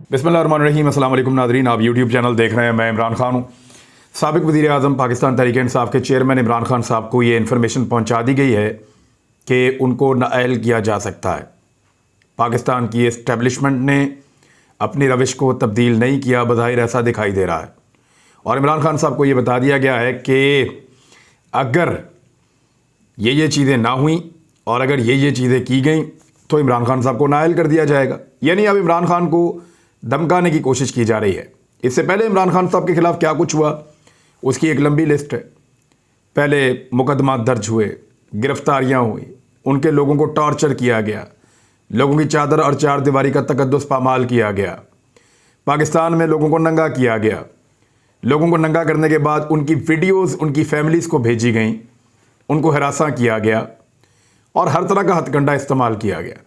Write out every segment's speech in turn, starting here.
बिस्मिल्लाहिर्रहमानिर्रहीम। अस्सलाम वालेकुम नाज़रीन, आप यूट्यूब चैनल देख रहे हैं। मैं इमरान खान हूँ। साबिक़ वज़ीर आज़म पाकिस्तान तहरीक-ए-इंसाफ़ के चेयरमैन इमरान खान साहब को ये इन्फॉर्मेशन पहुँचा दी गई है कि उनको नाअहल किया जा सकता है। पाकिस्तान की इस्टेब्लिशमेंट ने अपनी रविश को तब्दील नहीं किया, बज़ाहिर ऐसा दिखाई दे रहा है। और इमरान खान साहब को ये बता दिया गया है कि अगर ये चीज़ें ना हुई और अगर ये चीज़ें की गई तो इमरान खान साहब को नाअहल कर दिया जाएगा। यानी अब इमरान खान को धमकाने की कोशिश की जा रही है। इससे पहले इमरान खान साहब के खिलाफ क्या कुछ हुआ उसकी एक लंबी लिस्ट है। पहले मुकदमा दर्ज हुए, गिरफ्तारियां हुई, उनके लोगों को टॉर्चर किया गया, लोगों की चादर और चार दीवारी का तकद्दुस पामाल किया गया, पाकिस्तान में लोगों को नंगा किया गया। लोगों को नंगा करने के बाद उनकी वीडियोस उनकी फैमिलीज़ को भेजी गई, उनको हरासा किया गया और हर तरह का हथकंडा इस्तेमाल किया गया।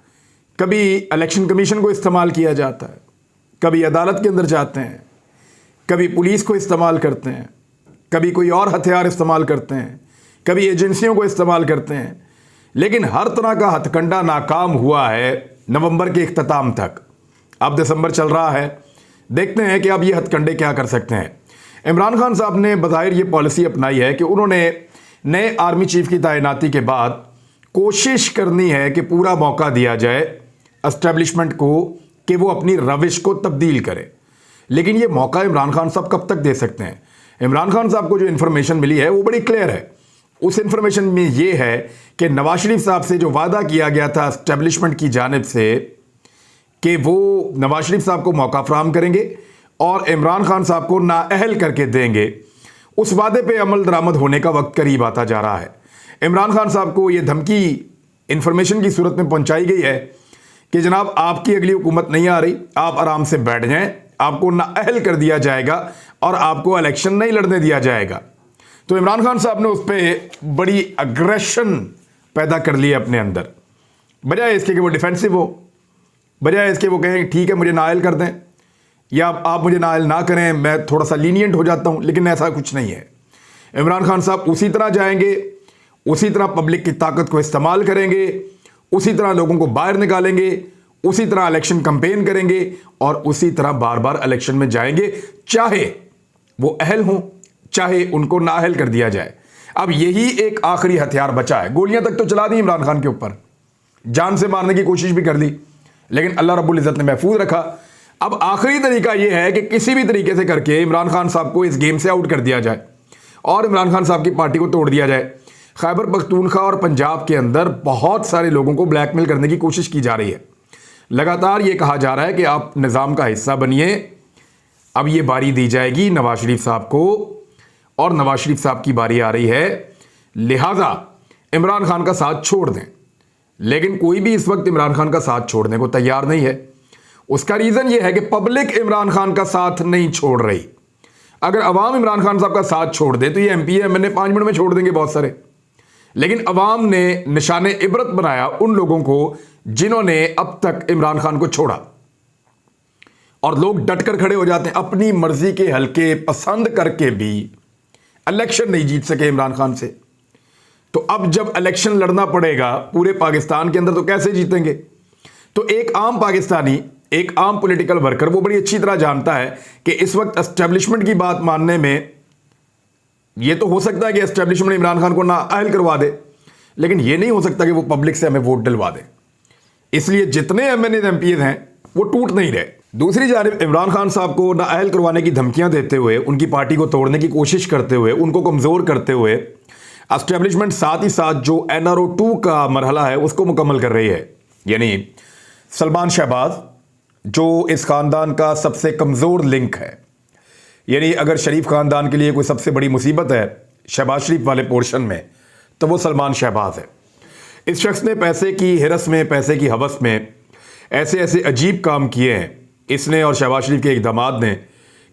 कभी इलेक्शन कमीशन को इस्तेमाल किया जाता है, कभी अदालत के अंदर जाते हैं, कभी पुलिस को इस्तेमाल करते हैं, कभी कोई और हथियार इस्तेमाल करते हैं, कभी एजेंसियों को इस्तेमाल करते हैं, लेकिन हर तरह का हथकंडा नाकाम हुआ है नवंबर के इख्तिताम तक। अब दिसंबर चल रहा है, देखते हैं कि अब ये हथकंडे क्या कर सकते हैं। इमरान खान साहब ने बज़ाहिर ये पॉलिसी अपनाई है कि उन्होंने नए आर्मी चीफ की तैनाती के बाद कोशिश करनी है कि पूरा मौका दिया जाए एस्टेब्लिशमेंट को कि वो अपनी रविश को तब्दील करे। लेकिन ये मौका इमरान खान साहब कब तक दे सकते हैं? इमरान खान साहब को जो इन्फॉर्मेशन मिली है वो बड़ी क्लियर है। उस इन्फॉर्मेशन में ये है कि नवाज शरीफ साहब से जो वादा किया गया था एस्टेब्लिशमेंट की जानिब से कि वो नवाज शरीफ साहब को मौका फराहम करेंगे और इमरान खान साहब को नाअहल करके देंगे, उस वादे पे अमल दरामद होने का वक्त करीब आता जा रहा है। इमरान खान साहब को ये धमकी इन्फॉर्मेशन की सूरत में पहुंचाई गई है कि जनाब आपकी अगली हुकूमत नहीं आ रही, आप आराम से बैठ जाएं, आपको नाअहल कर दिया जाएगा और आपको इलेक्शन नहीं लड़ने दिया जाएगा। तो इमरान खान साहब ने उस पर बड़ी अग्रेशन पैदा कर ली अपने अंदर। बजाय इसके कि वो डिफेंसिव हो, बजाय इसके वो कहें ठीक है मुझे नाअहल कर दें या आप मुझे नाअहल ना करें, मैं थोड़ा सा लीनियंट हो जाता हूं, लेकिन ऐसा कुछ नहीं है। इमरान खान साहब उसी तरह जाएंगे, उसी तरह पब्लिक की ताकत को इस्तेमाल करेंगे, उसी तरह लोगों को बाहर निकालेंगे, उसी तरह इलेक्शन कैंपेन करेंगे और उसी तरह बार बार इलेक्शन में जाएंगे, चाहे वो अहल हों चाहे उनको नाअहल कर दिया जाए। अब यही एक आखिरी हथियार बचा है। गोलियां तक तो चला दी इमरान खान के ऊपर, जान से मारने की कोशिश भी कर ली, लेकिन अल्लाह रब्बुल इज़्ज़त ने महफूज रखा। अब आखिरी तरीका यह है कि किसी भी तरीके से करके इमरान खान साहब को इस गेम से आउट कर दिया जाए और इमरान खान साहब की पार्टी को तोड़ दिया जाए। खैबर पख्तूनख्वा और पंजाब के अंदर बहुत सारे लोगों को ब्लैकमेल करने की कोशिश की जा रही है। लगातार ये कहा जा रहा है कि आप निज़ाम का हिस्सा बनिए। अब ये बारी दी जाएगी नवाज शरीफ साहब को और नवाज शरीफ साहब की बारी आ रही है, लिहाजा इमरान खान का साथ छोड़ दें। लेकिन कोई भी इस वक्त इमरान खान का साथ छोड़ने को तैयार नहीं है। उसका रीज़न ये है कि पब्लिक इमरान खान का साथ नहीं छोड़ रही। अगर अवाम इमरान खान साहब का साथ छोड़ दे तो ये MP MNA 5 मिनट में छोड़ देंगे बहुत सारे, लेकिन अवाम ने निशाने इबरत बनाया उन लोगों को जिन्होंने अब तक इमरान खान को छोड़ा। और लोग डटकर खड़े हो जाते हैं, अपनी मर्जी के हल्के पसंद करके भी इलेक्शन नहीं जीत सके इमरान खान से। तो अब जब इलेक्शन लड़ना पड़ेगा पूरे पाकिस्तान के अंदर तो कैसे जीतेंगे? तो एक आम पाकिस्तानी, एक आम पॉलिटिकल वर्कर वो बड़ी अच्छी तरह जानता है कि इस वक्त एस्टेब्लिशमेंट की बात मानने में ये तो हो सकता है कि एस्टेब्लिशमेंट इमरान खान को नाअहल करवा दे, लेकिन ये नहीं हो सकता कि वो पब्लिक से हमें वोट दिलवा दे। इसलिए जितने MNA MPs हैं वो टूट नहीं रहे। दूसरी जानिब इमरान खान साहब को नाअहल करवाने की धमकियां देते हुए, उनकी पार्टी को तोड़ने की कोशिश करते हुए, उनको कमज़ोर करते हुए एस्टेब्लिशमेंट साथ ही साथ जो NRO 2 का मरहला है उसको मुकम्मल कर रही है। यानी सलमान शहबाज जो इस ख़ानदान का सबसे कमज़ोर लिंक है, यानी अगर शरीफ ख़ानदान के लिए कोई सबसे बड़ी मुसीबत है शहबाज शरीफ वाले पोर्शन में तो वो सलमान शहबाज है। इस शख्स ने पैसे की हिरस में, पैसे की हवस में ऐसे ऐसे अजीब काम किए हैं इसने और शहबाज शरीफ के एक दामाद ने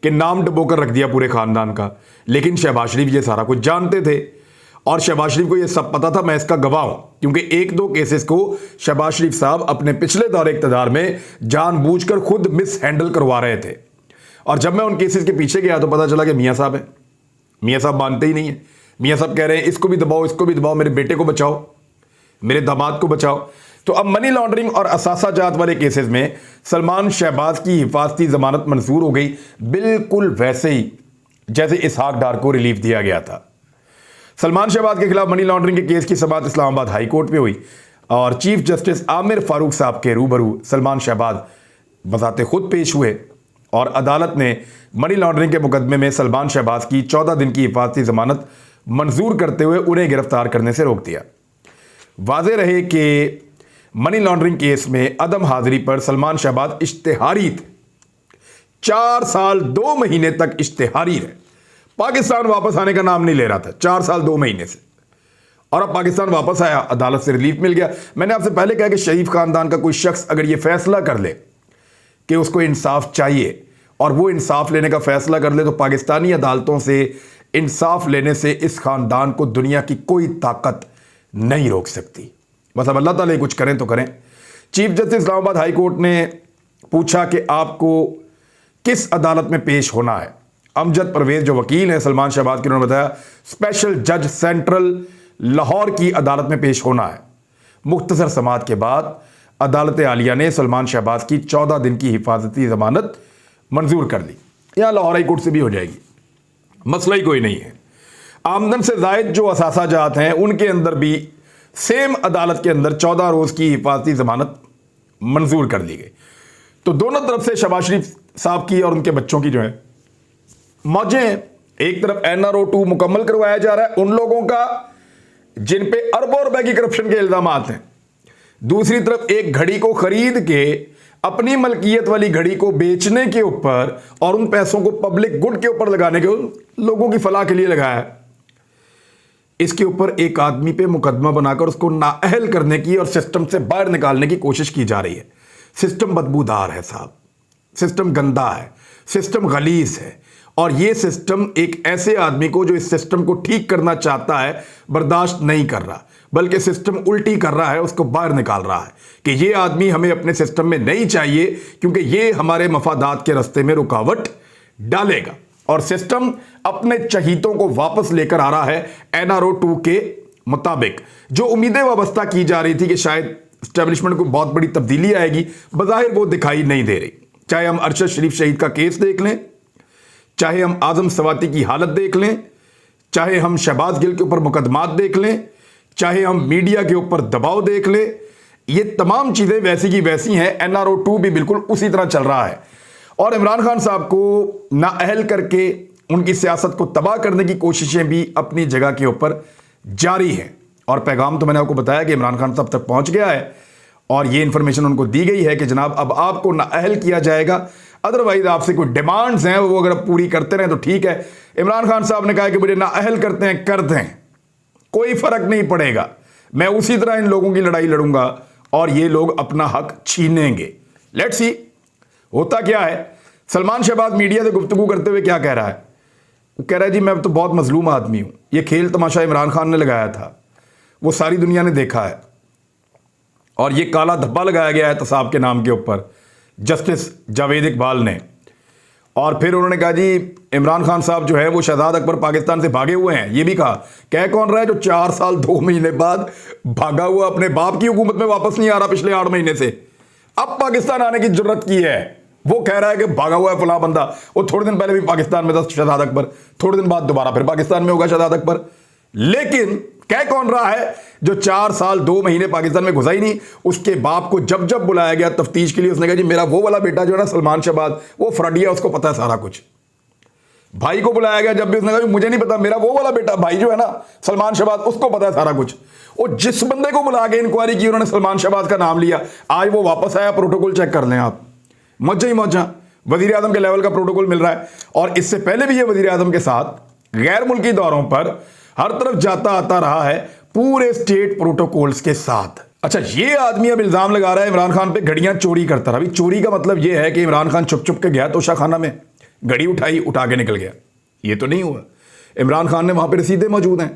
कि नाम डबोकर रख दिया पूरे ख़ानदान का। लेकिन शहबाज शरीफ ये सारा कुछ जानते थे और शहबाज शरीफ को ये सब पता था। मैं इसका गवाह हूं क्योंकि 1-2 केसेस को शहबाज शरीफ साहब अपने पिछले दौरे इक़्तिदार में जानबूझकर खुद मिस हैंडल करवा रहे थे। और जब मैं उन केसेस के पीछे गया तो पता चला कि मियाँ साहब हैं। मियाँ साहब मानते ही नहीं है। मियाँ साहब कह रहे हैं इसको भी दबाओ, इसको भी दबाओ, मेरे बेटे को बचाओ, मेरे दामाद को बचाओ। तो अब मनी लॉन्ड्रिंग और असासा जात वाले केसेस में सलमान शहबाज की हिफाजती जमानत मंजूर हो गई, बिल्कुल वैसे ही जैसे इसहाक डार को रिलीफ दिया गया था। सलमान शहबाज के खिलाफ मनी लॉन्ड्रिंग के केस की समाअत इस्लामाबाद हाई कोर्ट में हुई और चीफ जस्टिस आमिर फारूक साहब के रूबरू सलमान शहबाज बजाते खुद पेश हुए और अदालत ने मनी लॉन्ड्रिंग के मुकदमे में सलमान शहबाज की 14 दिन की हिफाजती जमानत मंजूर करते हुए उन्हें गिरफ्तार करने से रोक दिया। वाज़ेह रहे कि मनी लॉन्ड्रिंग केस में अदम हाजिरी पर सलमान शहबाज इश्तेहारी थे। 4 साल 2 महीने तक इश्तेहारी रहे, पाकिस्तान वापस आने का नाम नहीं ले रहा था 4 साल 2 महीने से, और अब पाकिस्तान वापस आया, अदालत से रिलीफ मिल गया। मैंने आपसे पहले कहा कि शरीफ खानदान का कोई शख्स अगर यह फैसला कर ले कि उसको इंसाफ चाहिए और वो इंसाफ लेने का फैसला कर ले तो पाकिस्तानी अदालतों से इंसाफ लेने से इस खानदान को दुनिया की कोई ताकत नहीं रोक सकती। बस अब अल्लाह ताला कुछ करें तो करें। Chief justice Islamabad high court ने पूछा कि आपको किस अदालत में पेश होना है। अमजद परवेज जो वकील हैं सलमान शहबाज के, उन्होंने बताया स्पेशल जज सेंट्रल लाहौर की अदालत में पेश होना है। मुख्तसर समाअत के बाद अदालत आलिया ने सलमान शहबाज की 14 दिन की हिफाजती जमानत मंजूर कर ली। यहां लाहौर हाई कोर्ट से भी हो जाएगी, मसला ही कोई नहीं है। आमदन से जायद जो असासा जात हैं उनके अंदर भी सेम अदालत के अंदर 14 रोज की हिफाजती जमानत मंजूर कर ली गई। तो दोनों तरफ से शहबाज शरीफ साहब की और उनके बच्चों की जो है मौजें हैं। एक तरफ NRO 2 मुकम्मल करवाया जा रहा है उन लोगों का जिन पे अरबों रुपए की करप्शन के इल्जाम हैं। दूसरी तरफ एक घड़ी को खरीद के अपनी मलकियत वाली घड़ी को बेचने के ऊपर और उन पैसों को पब्लिक गुड के ऊपर लगाने के, लोगों की फलाह के लिए लगाया है। इसके ऊपर एक आदमी पे मुकदमा बनाकर उसको नाअहल करने की और सिस्टम से बाहर निकालने की कोशिश की जा रही है। सिस्टम बदबूदार है साहब, सिस्टम गंदा है, सिस्टम गलीज है, और यह सिस्टम एक ऐसे आदमी को जो इस सिस्टम को ठीक करना चाहता है बर्दाश्त नहीं कर रहा, बल्कि सिस्टम उल्टी कर रहा है, उसको बाहर निकाल रहा है कि यह आदमी हमें अपने सिस्टम में नहीं चाहिए क्योंकि यह हमारे मफादात के रास्ते में रुकावट डालेगा। और सिस्टम अपने चहीतों को वापस लेकर आ रहा है NRO 2 के मुताबिक। जो उम्मीदें वाबस्ता की जा रही थी कि शायद एस्टेब्लिशमेंट को बहुत बड़ी तब्दीली आएगी, बज़ाहिर वो दिखाई नहीं दे रही। चाहे हम अरशद शरीफ शहीद का केस देख लें, चाहे हम आजम सवाती की हालत देख लें, चाहे हम शहबाज गिल के ऊपर मुकदमात देख लें, चाहे हम मीडिया के ऊपर दबाव देख लें, ये तमाम चीज़ें वैसी की वैसी हैं। NRO 2 भी बिल्कुल उसी तरह चल रहा है और इमरान खान साहब को नाअहल करके उनकी सियासत को तबाह करने की कोशिशें भी अपनी जगह के ऊपर जारी हैं। और पैगाम तो मैंने आपको बताया कि इमरान खान साहब तक पहुंच गया है और ये इंफॉर्मेशन उनको दी गई है कि जनाब अब आपको नाअहल किया जाएगा, अदरवाइज आपसे कोई डिमांड्स हैं वो अगर पूरी करते रहें तो ठीक है। इमरान खान साहब ने कहा कि मुझे नाअहल करते हैं कर दें, कोई फर्क नहीं पड़ेगा, मैं उसी तरह इन लोगों की लड़ाई लड़ूंगा और ये लोग अपना हक छीनेंगे। लेट्स सी होता क्या है। सलमान शहबाज मीडिया से गुफ्तगू करते हुए क्या कह रहा है, वो कह रहा है जी मैं तो बहुत मजलूम आदमी हूं, ये खेल तमाशा इमरान खान ने लगाया था, वो सारी दुनिया ने देखा है और ये काला धब्बा लगाया गया है तसाब के नाम के ऊपर जस्टिस जावेद इकबाल ने। और फिर उन्होंने कहा जी इमरान खान साहब जो है वो शहजाद अकबर पाकिस्तान से भागे हुए हैं। ये भी कहा, कह कौन रहा है जो 4 साल 2 महीने बाद भागा हुआ अपने बाप की हुकूमत में वापस नहीं आ रहा पिछले 8 महीने से, अब पाकिस्तान आने की जरूरत की है। वो कह रहा है कि भागा हुआ है फला बंदा, वो थोड़े दिन पहले भी पाकिस्तान में था शहजाद अकबर, थोड़े दिन बाद दोबारा फिर पाकिस्तान में होगा शहजाद अकबर। लेकिन कह कौन रहा है जो 4 साल 2 महीने पाकिस्तान में घुसा ही नहीं, उसके बाप को जब जब बुलाया गया तफ्तीश के लिए उसने कहा जी मेरा वो वाला बेटा जो है ना सलमान शहबाज, वो फ्रडिया, उसको पता है सारा कुछ। भाई को बुलाया गया जब भी उसने कहा मुझे नहीं पता, मेरा वो वाला बेटा भाई जो है ना सलमान शहबाज, उसको पता है सारा कुछ। और जिस बंदे को बुला के इंक्वायरी की उन्होंने सलमान शहबाज का नाम लिया, आज वो वापस आया, प्रोटोकॉल चेक कर लें आप, मौजा ही मौजा वजीर आजम के लेवल का प्रोटोकॉल मिल रहा है। और इससे पहले भी ये वजीर आजम के साथ गैर मुल्की दौरों पर हर तरफ जाता आता रहा है पूरे स्टेट प्रोटोकॉल्स के साथ। अच्छा, ये आदमी अब इल्जाम लगा रहा है इमरान खान पे घड़ियां चोरी करता रहा। अभी चोरी का मतलब ये है कि इमरान खान चुप चुप के गया तोशा खाना में, घड़ी उठाई, उठा के निकल गया, ये तो नहीं हुआ। इमरान खान ने वहां पर रसीदें मौजूद हैं,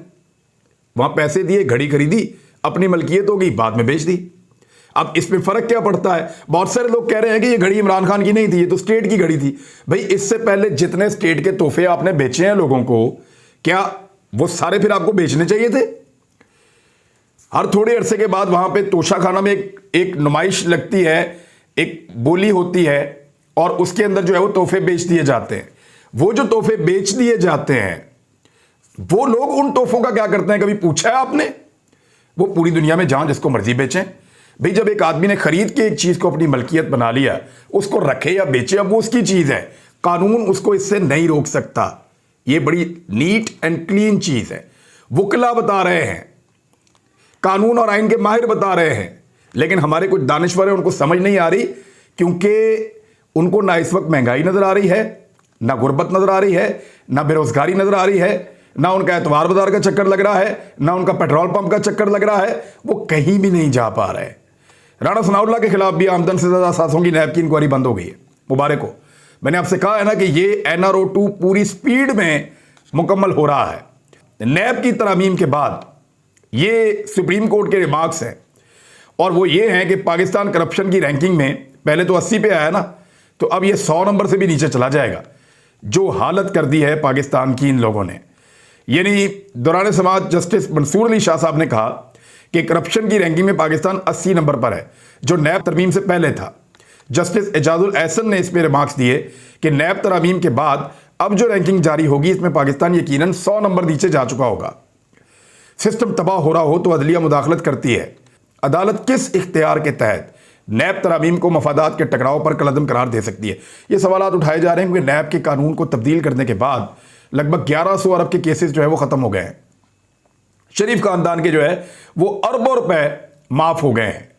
वहां पैसे दिए, घड़ी खरीदी, अपनी मलकियत हो गई, बाद में बेच दी। अब इसमें फर्क क्या पड़ता है? बहुत सारे लोग कह रहे हैं कि ये घड़ी इमरान खान की नहीं थी, ये तो स्टेट की घड़ी थी। भाई इससे पहले जितने स्टेट के तोहफे आपने बेचे हैं लोगों को, क्या वो सारे फिर आपको बेचने चाहिए थे? हर थोड़े अरसे के बाद वहां पे तोशाखाना में एक नुमाइश लगती है, एक बोली होती है और उसके अंदर जो है वो तोहफे बेच दिए जाते हैं। वो जो तोहफे बेच दिए जाते हैं, वो लोग उन तोहफों का क्या करते हैं, कभी पूछा है आपने? वो पूरी दुनिया में जहां जिसको मर्जी बेचें भाई। जब एक आदमी ने खरीद के एक चीज को अपनी मलकियत बना लिया, उसको रखे या बेचे, अब वो उसकी चीज है, कानून उसको इससे नहीं रोक सकता। ये बड़ी नीट एंड क्लीन चीज है। वुकला बता रहे हैं, कानून और आइन के माहिर बता रहे हैं, लेकिन हमारे कुछ दानिश्वर हैं, उनको समझ नहीं आ रही, क्योंकि उनको ना इस वक्त महंगाई नजर आ रही है, ना गुर्बत नजर आ रही है, ना बेरोजगारी नजर आ रही है, ना उनका एतवार बाजार का चक्कर लग रहा है, ना उनका पेट्रोल पंप का चक्कर लग रहा है। वो कहीं भी नहीं जा पा रहे। राणा सनाउल्लाह के खिलाफ भी आमदन से ज्यादा असासों की नैब की इंक्वायरी बंद हो गई है। मुबारक हो। मैंने आपसे कहा है ना कि ये NRO 2 पूरी स्पीड में मुकम्मल हो रहा है। नैब की तरामीम के बाद ये सुप्रीम कोर्ट के रिमार्क्स हैं, और वो ये हैं कि पाकिस्तान करप्शन की रैंकिंग में पहले तो 80 पे आया ना, तो अब ये 100 नंबर से भी नीचे चला जाएगा। जो हालत कर दी है पाकिस्तान की इन लोगों ने। यानी दौरान समाज जस्टिस मंसूर अली शाह साहब ने कहा कि करप्शन की रैंकिंग में पाकिस्तान 80 नंबर पर है, जो नैब तरमीम से पहले था। जस्टिस एजाजुल एहसन ने इस पे रिमार्क्स दिए कि नैब तरामीम के बाद अब जो रैंकिंग जारी होगी, इसमें पाकिस्तान यकीनन 100 नंबर नीचे जा चुका होगा। सिस्टम तबाह हो रहा हो तो अदलिया मुदाखलत करती है। अदालत किस इख्तियार के तहत नैब तरामीम को मफादात के टकराव पर कलअदम करार दे सकती है? ये सवाल उठाए जा रहे हैं क्योंकि नैब के कानून को तब्दील करने के बाद लगभग 1100 अरब के केसेस जो है वो खत्म हो गए हैं। शरीफ खानदान के जो है वो अरबों रुपए माफ हो गए हैं।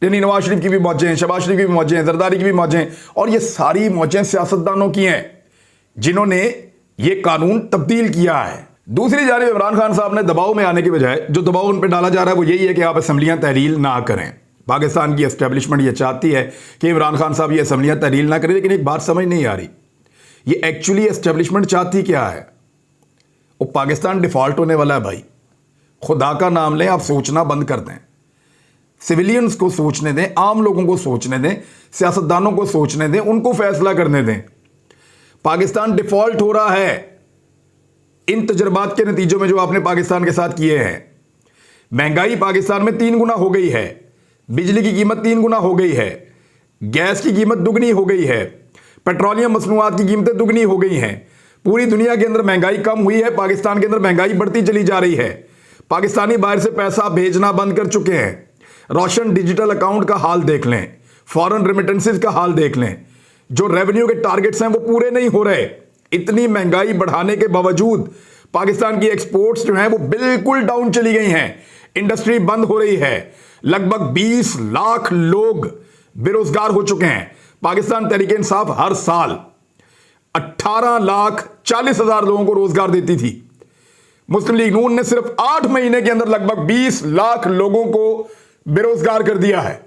यानी नवाज शरीफ की भी मौजें, शहबाज शरीफ की भी मौजें, जरदारी की भी मौजें, और ये सारी मौजें सियासतदानों की हैं जिन्होंने ये कानून तब्दील किया है। दूसरी जानिब इमरान खान साहब ने दबाव में आने की बजाय जो दबाव उन पर डाला जा रहा है वो यही है कि आप असम्बलियां तहरील ना करें। पाकिस्तान की एस्टेब्लिशमेंट ये चाहती है कि इमरान खान साहब ये असम्बलियां तहरील ना करें, लेकिन एक बात समझ नहीं आ रही, ये एक्चुअली एस्टेब्लिशमेंट चाहती क्या है? वो पाकिस्तान डिफॉल्ट होने वाला है भाई। खुदा का नाम लें, आप सोचना बंद कर दें। सिविलियंस को सोचने दें, आम लोगों को सोचने दें, सियासतदानों को सोचने दें, उनको फैसला करने दें। पाकिस्तान डिफॉल्ट हो रहा है इन तजर्बात के नतीजों में जो आपने पाकिस्तान के साथ किए हैं। महंगाई पाकिस्तान में 3 गुना हो गई है, बिजली की कीमत 3 गुना हो गई है, गैस की कीमत दुगनी हो गई है, पेट्रोलियम मसनूआत की कीमतें दुगनी हो गई हैं। पूरी दुनिया के अंदर महंगाई कम हुई है, पाकिस्तान के अंदर महंगाई बढ़ती चली जा रही है। पाकिस्तानी बाहर से पैसा भेजना बंद कर चुके हैं। रोशन डिजिटल अकाउंट का हाल देख लें, फॉरेन रेमिटेंसेस का हाल देख लें। जो रेवेन्यू के टारगेट्स हैं वो पूरे नहीं हो रहे। इतनी महंगाई बढ़ाने के बावजूद पाकिस्तान की एक्सपोर्ट्स जो हैं वो बिल्कुल डाउन चली गई हैं। इंडस्ट्री बंद हो रही है। लगभग 20 लाख लोग बेरोजगार हो चुके हैं। पाकिस्तान तहरीक इंसाफ हर साल 18,40,000 लोगों को रोजगार देती थी। मुस्लिम लीग नून ने सिर्फ 8 महीने के अंदर लगभग 20 लाख लोगों को बेरोजगार कर दिया है।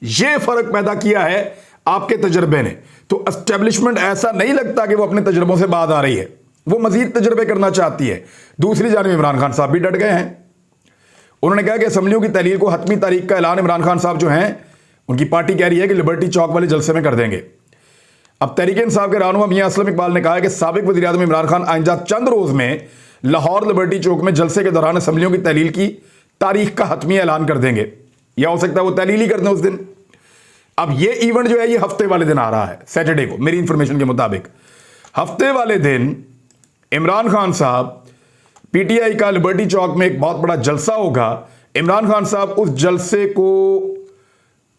यह फर्क पैदा किया है आपके तजर्बे ने। तो एस्टेब्लिशमेंट ऐसा नहीं लगता कि वो अपने तजर्बों से बात आ रही है, वो मजीद तजर्बे करना चाहती है। दूसरी जानिब इमरान खान साहब भी डट गए हैं। उन्होंने कहा कि असम्बलियों की तहलील को हतमी तारीख का ऐलान इमरान खान साहब जो हैं उनकी पार्टी कह रही है कि लिबर्टी चौक वाले जलसे में कर देंगे। अब तहरीक इंसाफ के रहनुमा मियां असलम इकबाल ने कहा है कि साबिक वज़ीर आज़म इमरान खान आइंदा चंद रोज में लाहौर लिबर्टी चौक में जलसे के दौरान असम्बलियों की तहलील की तारीख का हतमी ऐलान कर देंगे, या हो सकता है वो तहलील ही कर दें उस दिन। अब ये इवेंट जो है ये हफ्ते वाले दिन आ रहा है, सैटरडे को, मेरी इंफॉर्मेशन के मुताबिक। हफ्ते वाले दिन इमरान खान साहब पीटीआई का लिबर्टी चौक में एक बहुत बड़ा जलसा होगा। इमरान खान साहब उस जलसे को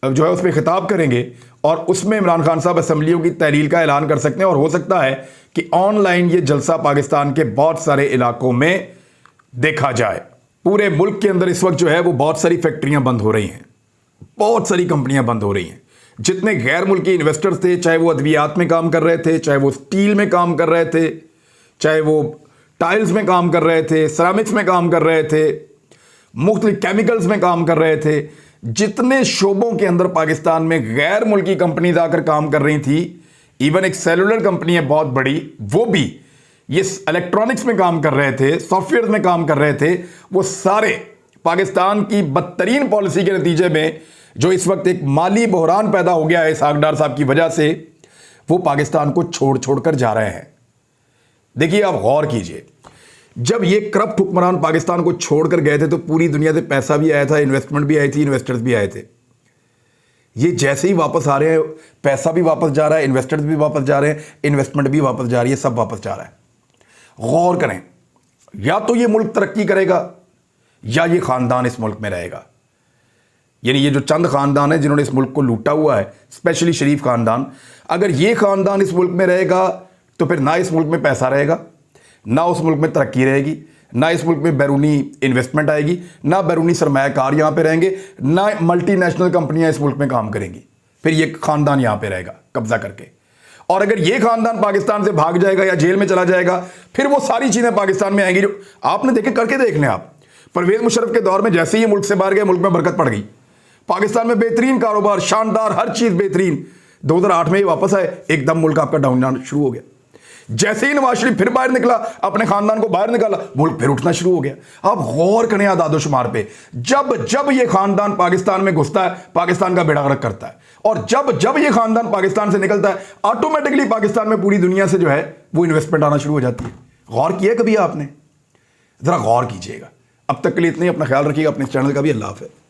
जो है उस पर खिताब करेंगे और उसमें इमरान खान साहब असम्बलियों की तहलील का ऐलान कर सकते हैं। और हो सकता है कि ऑनलाइन ये जलसा पाकिस्तान के बहुत सारे इलाकों में देखा जाए। पूरे मुल्क के अंदर इस वक्त जो है वो बहुत सारी फैक्ट्रियां बंद हो रही हैं, बहुत सारी कंपनियां बंद हो रही हैं। जितने गैर मुल्की इन्वेस्टर्स थे, चाहे वो अद्वियात में काम कर रहे थे, चाहे वो स्टील में काम कर रहे थे, चाहे वो टाइल्स में काम कर रहे थे, सिरामिक्स में काम कर रहे थे, मुख्तलिफ केमिकल्स में काम कर रहे थे, जितने शोबों के अंदर पाकिस्तान में गैर मुल्की कंपनीज आकर काम कर रही थी, इवन एक सेलुलर कंपनी है बहुत बड़ी, वो भी ये इलेक्ट्रॉनिक्स में काम कर रहे थे, सॉफ्टवेयर में काम कर रहे थे, वो सारे पाकिस्तान की बदतरीन पॉलिसी के नतीजे में जो इस वक्त एक माली बहरान पैदा हो गया है इसहाक डार साहब की वजह से, वो पाकिस्तान को छोड़ छोड़ कर जा रहे हैं। देखिए आप गौर कीजिए, जब ये करप्ट हुक्मरान पाकिस्तान को छोड़कर गए थे तो पूरी दुनिया से पैसा भी आया था, इन्वेस्टमेंट भी आई थी, इन्वेस्टर्स भी आए थे। ये जैसे ही वापस आ रहे हैं, पैसा भी वापस जा रहा है, इन्वेस्टर्स भी वापस जा रहे हैं, इन्वेस्टमेंट भी वापस जा रही है, सब वापस जा रहा है। गौर करें, या तो ये मुल्क तरक्की करेगा या ये खानदान इस मुल्क में रहेगा। यानी ये जो चंद खानदान है जिन्होंने इस मुल्क को लूटा हुआ है, स्पेशली शरीफ खानदान, अगर ये खानदान इस मुल्क में रहेगा तो फिर ना इस मुल्क में पैसा रहेगा, ना उस मुल्क में तरक्की रहेगी, ना इस मुल्क में बैरूनी इन्वेस्टमेंट आएगी, ना बैरूनी सरमायाकार यहाँ पे रहेंगे, ना मल्टीनेशनल कंपनियां इस मुल्क में काम करेंगी। फिर ये खानदान यहाँ पे रहेगा कब्जा करके। और अगर ये खानदान पाकिस्तान से भाग जाएगा या जेल में चला जाएगा, फिर वो सारी चीजें पाकिस्तान में आएंगी जो आपने देखे, करके देखने आप। परवेज मुशर्रफ के दौर में जैसे ही मुल्क से बाहर गए, मुल्क में बरकत पड़ गई, पाकिस्तान में बेहतरीन कारोबार, शानदार, हर चीज बेहतरीन। 2008 में ही वापस आए, एकदम मुल्क आपका डाउन जाना शुरू हो गया। जैसे ही नवाज शरीफ फिर बाहर निकला, अपने खानदान को बाहर निकाला, मुल्क फिर उठना शुरू हो गया। आप गौर करें आदादोशुमार पे, जब जब ये खानदान पाकिस्तान में घुसता है, पाकिस्तान का बेड़ा गर्क करता है, और जब जब ये खानदान पाकिस्तान से निकलता है, ऑटोमेटिकली पाकिस्तान में पूरी दुनिया से जो है वो इन्वेस्टमेंट आना शुरू हो जाती है। गौर किया कभी आपने? जरा गौर कीजिएगा। अब तक के लिए इतने, अपना ख्याल रखिएगा, अपने चैनल का भी। अल्लाह हाफ़िज़।